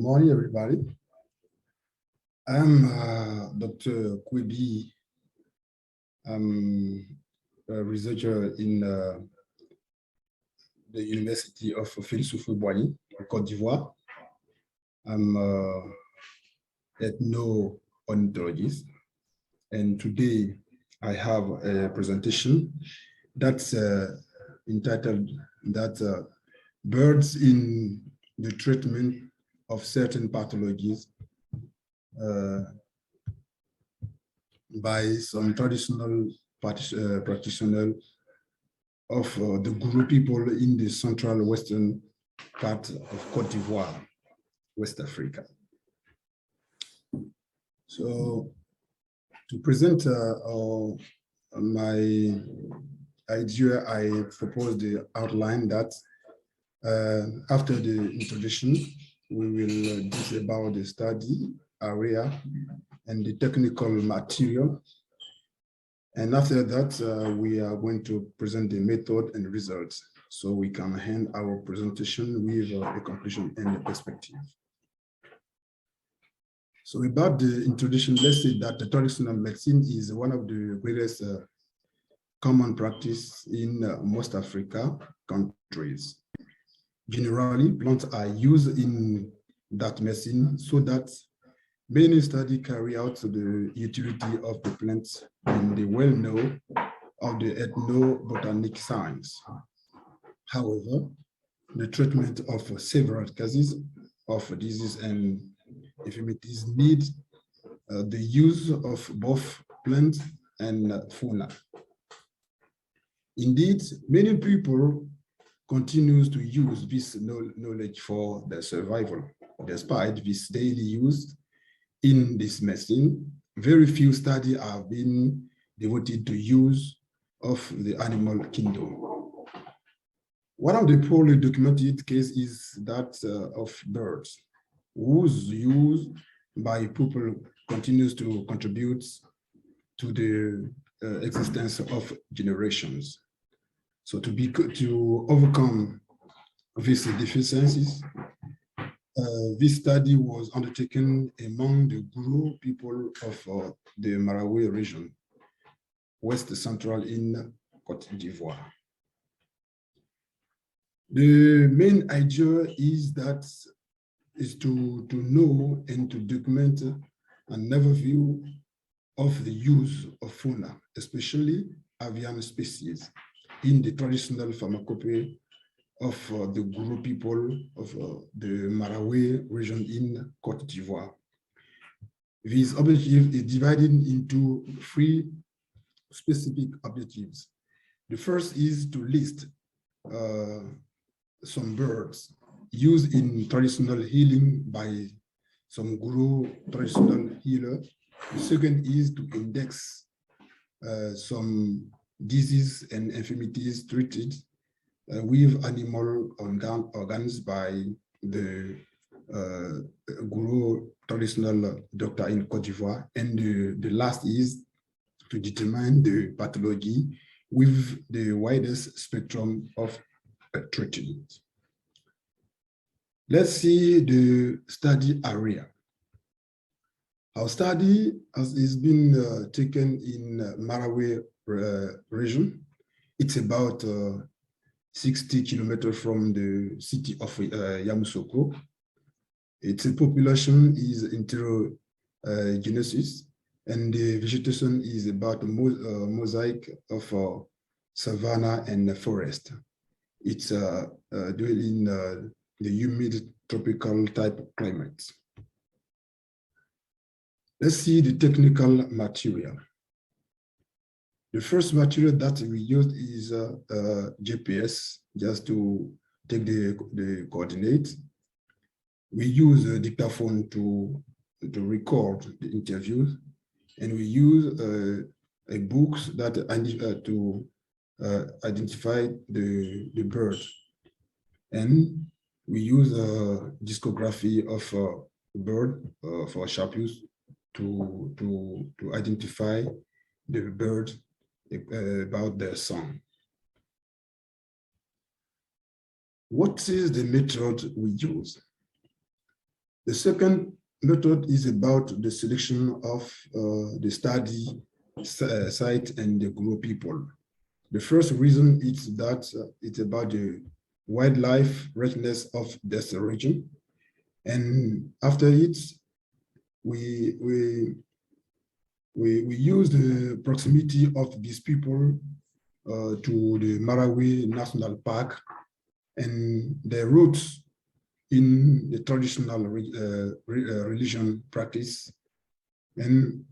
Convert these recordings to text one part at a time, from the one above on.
morning, everybody. I'm Dr. KOUE BI. I'm a researcher in the University of Félix-Houphouët-Boigny, Cote d'Ivoire. I'm an ethno-ornithologist, and today I have a presentation that's entitled that birds in the treatment of certain pathologies by some traditional practitioners of the Gouro people in the central western part of Cote d'Ivoire, West Africa. So to present my idea, I propose the outline that after the introduction, we will discuss about the study area and the technical material. And after that, we are going to present the method and results, so we can end our presentation with a conclusion and a perspective. So about the introduction, let's say that the traditional medicine is one of the greatest common practice in most Africa countries. Generally, plants are used in that medicine so that many studies carry out the utility of the plants in the well-known of the ethnobotanic science. However, the treatment of several cases of disease and infirmities need the use of both plant and fauna. Indeed, many people continue to use this knowledge for their survival. Despite this daily use in this medicine, very few studies have been devoted to use of the animal kingdom. One of the poorly documented cases is that of birds, whose use by people continues to contribute to the existence of generations. So to overcome these deficiencies, this study was undertaken among the Gouro people of the Marahoue region, West Central in Cote d'Ivoire. The main idea is to know and to document an overview of the use of fauna, especially avian species, in the traditional pharmacopea of the Gouro people of the Marahoue region in Cote d'Ivoire. This objective is divided into three specific objectives. The first is to list some birds used in traditional healing by some Gouro traditional healer. The second is to index some disease and infirmities treated with animal organs by the Gouro traditional doctor in Cote d'Ivoire. And the last is to determine the pathology with the widest spectrum of treatment. Let's see the study area. Our study has been taken in Marahoue region. It's about 60 kilometers from the city of Yamoussoukro. Its population is heterogeneous, and the vegetation is about a mosaic of savanna and forest. It's dwell in the humid tropical type of climate. Let's see the technical material. The first material that we used is GPS, just to take the coordinates. We use a dictaphone to record the interviews, and we use a books that to identify the bird. And we use a discography of a bird for sharp use to identify the bird about their song. What is the method we use? The second method is about the selection of the study site and the Gouro people. The first reason is that it's about the wildlife richness of this region. And after it, we use the proximity of these people to the Marahoue National Park and their roots in the traditional religion practice. And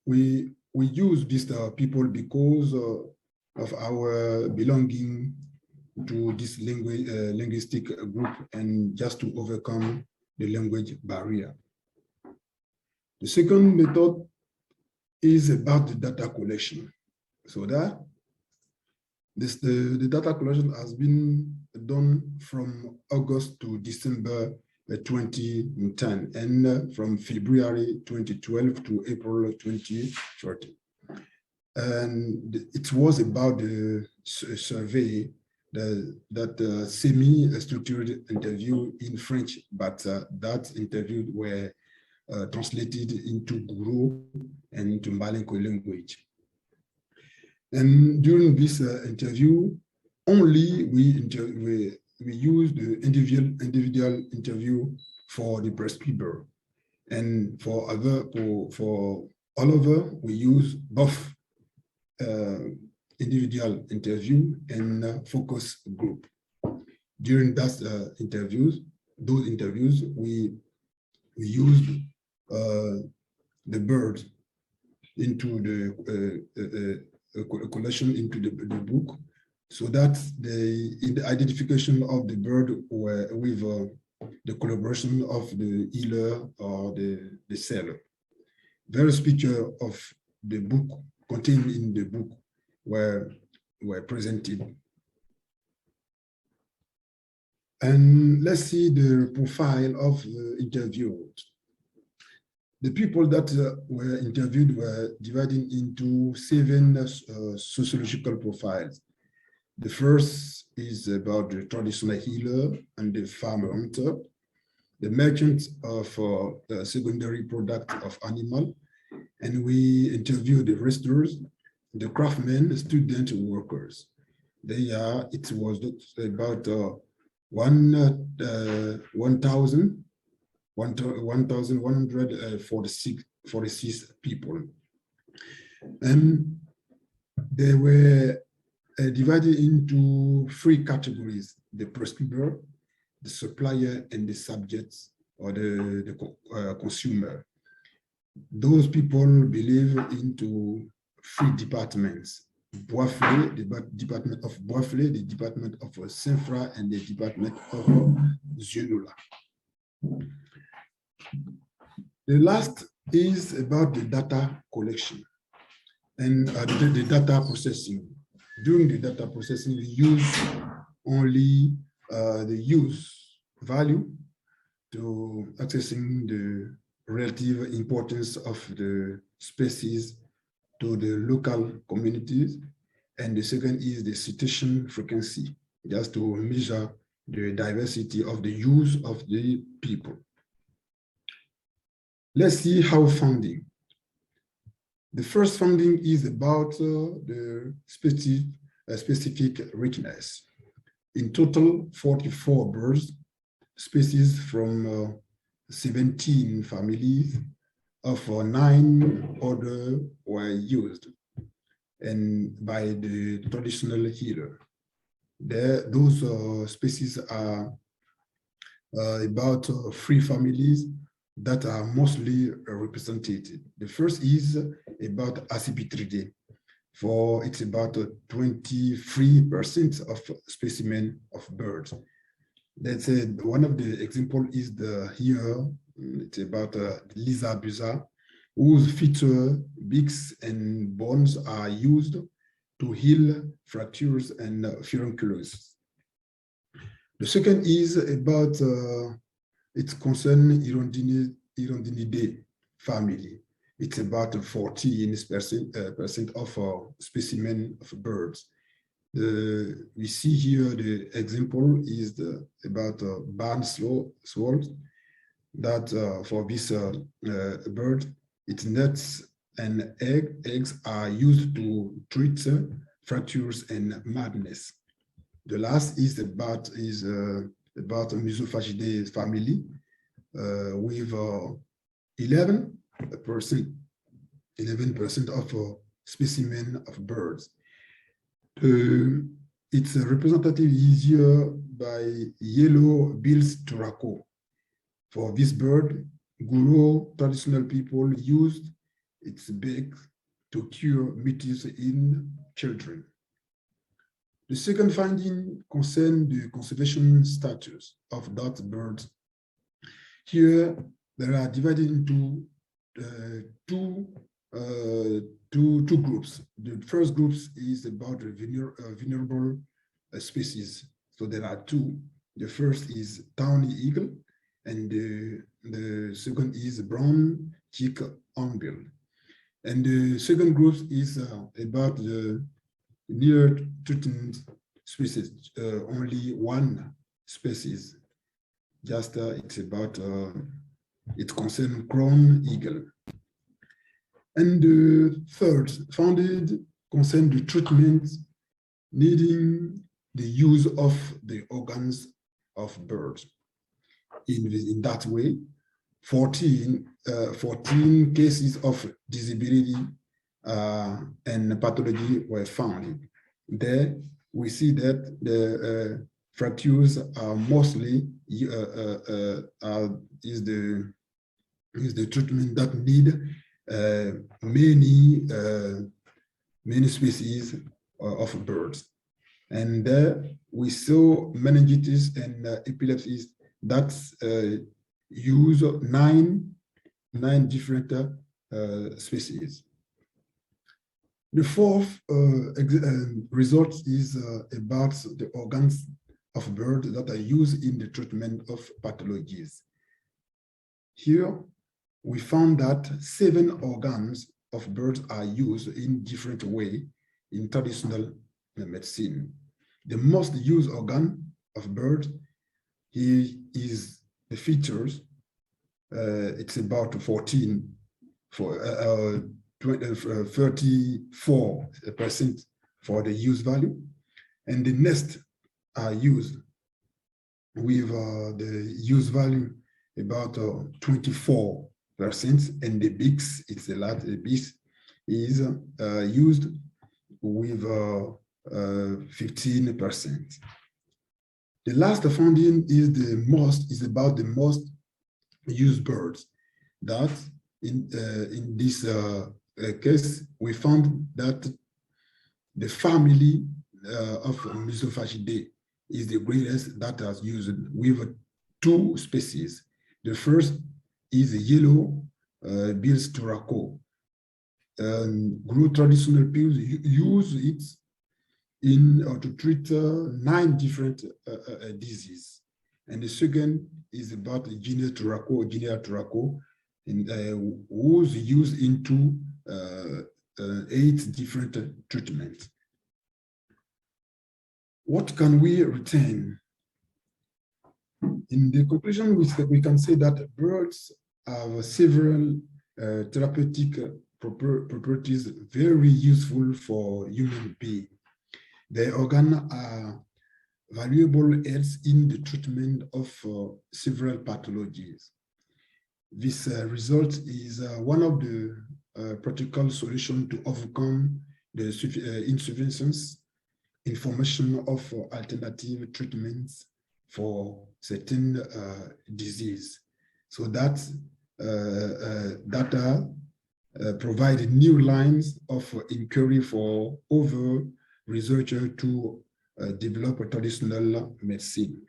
we use these people because of our belonging to this linguistic group and just to overcome the language barrier. The second method is about the data collection. So that the data collection has been done from August to December 2010 and from February 2012 to April 2013. And it was about the survey, that semi-structured interview in French, but that interview were translated into Gouro and into Malinko language. And during this interview, only we use the individual interview for the prescriber, and for all over we use both individual interview and focus group. During those interviews, we used the bird into the collection into the book, so that in the identification of the bird were with the collaboration of the healer or the seller. Various pictures of the book contained in the book were presented. And let's see the profile of the interviewed. The people that were interviewed were divided into 7 sociological profiles. The first is about the traditional healer and the farmer hunter, the merchant of the secondary product of animal, and we interviewed the restorers, the craftsmen, the student workers. It was about 1,146 people. And they were divided into 3 categories: the prescriber, the supplier, and the subjects, or the consumer. Those people believe into 3 departments: Boisflé, the department of Boisflé, the department of Saint-Fra, and the department of Zionola. The last is about the data collection and the data processing. During the data processing, we use only the use value to accessing the relative importance of the species to the local communities. And the second is the citation frequency, just to measure the diversity of the use of the people. Let's see how funding. The first funding is about the specific richness. In total, 44 birds species from 17 families of 9 orders were used, and by the traditional healer. Those species are about 3 families that are mostly represented. The first is about Accipitridae, for it's about 23% of specimen of birds. That's one of the example is here. It's about Lisa busa, whose feature, beaks, and bones are used to heal fractures and furunculus. The second is about it's concerned Hirundinidae family. It's about 14% of specimen of birds. we see here the example is about barn swallow that for this bird, its nuts and eggs are used to treat fractures and madness. The last is about Musophagidae family with 11% of specimen of birds. Its representative is here by yellow-billed turaco. For this bird, Gouro traditional people used its beak to cure metis in children. The second finding concerns the conservation status of that bird. Here, they are divided into two groups. The first group is about vulnerable species. So there are two. The first is tawny eagle, and the second is brown cheek hornbill. And the second group is about the near threatened species, only one species. Just it's about it concerns crown eagle. And the third founded concern the treatment needing the use of the organs of birds. In that way, 14 cases of disability and pathology were found. There we see that the fractures are mostly is the treatment that need many species of birds. And there we saw meningitis and epilepsies that use nine different species. The fourth result is about the organs of birds that are used in the treatment of pathologies. Here, we found that 7 organs of birds are used in different ways in traditional medicine. The most used organ of birds is the features. It's about 34% for the use value, and the nest are used with the use value about 24%, and the beaks, it's a lot. The beaks is used with 15%. The last finding is about the most used birds. That in this case, we found that the family of Musophagidae is the greatest that has used with 2 species. The first is the yellow-billed turaco. Gouro traditional people use it to treat 9 different diseases. And the second is about the Guinea turaco, whose used into 8 different treatments. What can we retain? In the conclusion, we can say that birds have several therapeutic properties very useful for human beings. Their organs are valuable aids in the treatment of several pathologies. This result is one of the practical solutions to overcome the insufficient information of alternative treatments for certain disease. So that data provide new lines of inquiry for other researchers to develop a traditional medicine.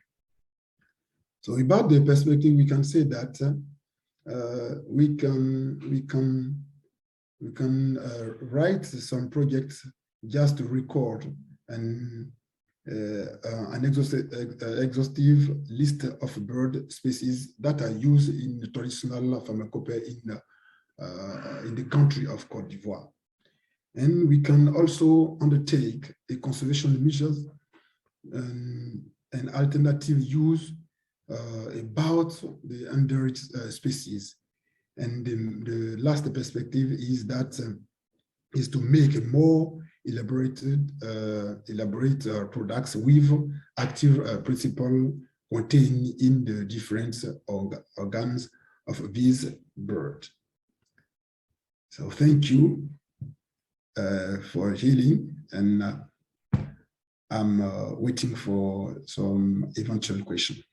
So about the perspective, we can say that we can write some projects just to record an exhaustive list of bird species that are used in the traditional pharmacopoeia in the country of Cote d'Ivoire. And we can also undertake a conservation measures and alternative use about the endangered species. And the last perspective is that is to make a more elaborate products with active principle contained in the different organs of this bird. So thank you for hearing, and I'm waiting for some eventual question.